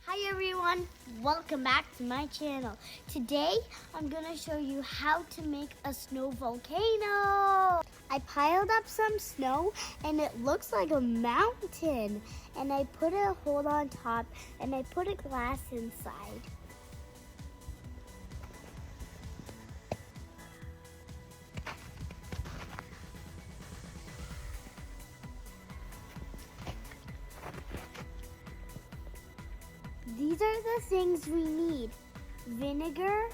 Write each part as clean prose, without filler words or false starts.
Hi everyone, welcome back to my channel. Today I'm gonna show you how to make a snow volcano. I piled up some snow and it looks like a mountain. And I put a hole on top and I put a glass inside. These are the things we need: vinegar,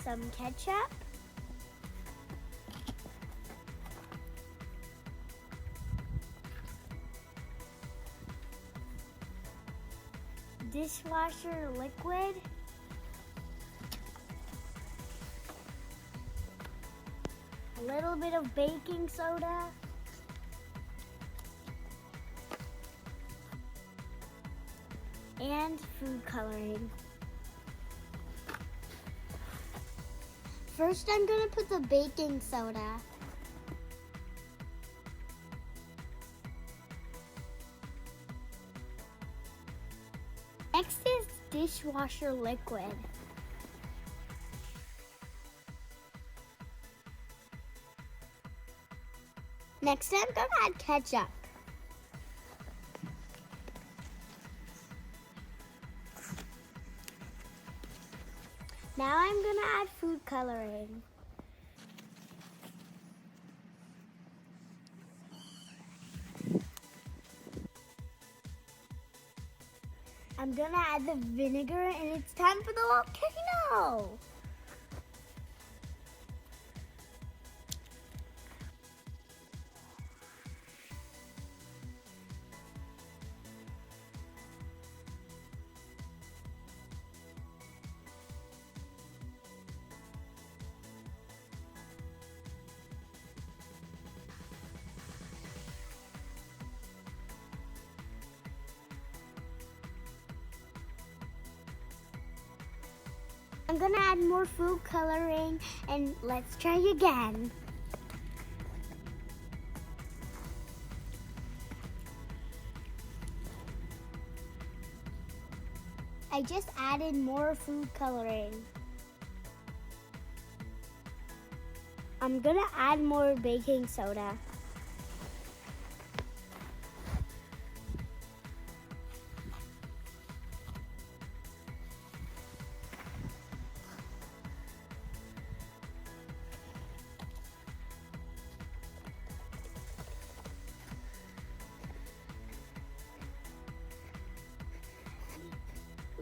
some ketchup, dishwasher liquid, a little bit of baking soda, and food coloring. First, I'm gonna put the baking soda. Next is dishwasher liquid. Next, I'm gonna add ketchup. Now I'm gonna add food coloring. I'm gonna add the vinegar and it's time for the volcano. I'm gonna add more food coloring and let's try again. I just added more food coloring. I'm gonna add more baking soda.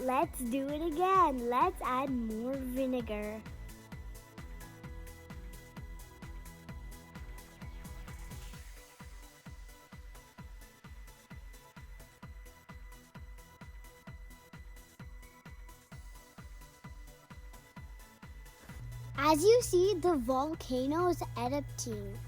Let's do it again. Let's add more vinegar. As you see, the volcano is erupting.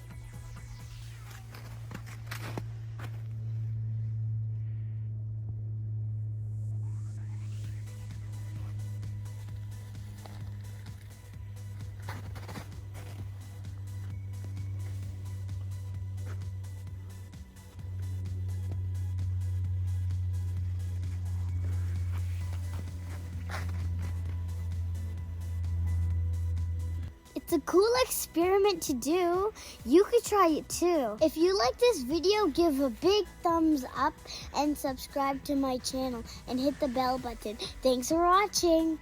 It's a cool experiment to do. You could try it too. If you like this video, give a big thumbs up and subscribe to my channel and hit the bell button. Thanks for watching.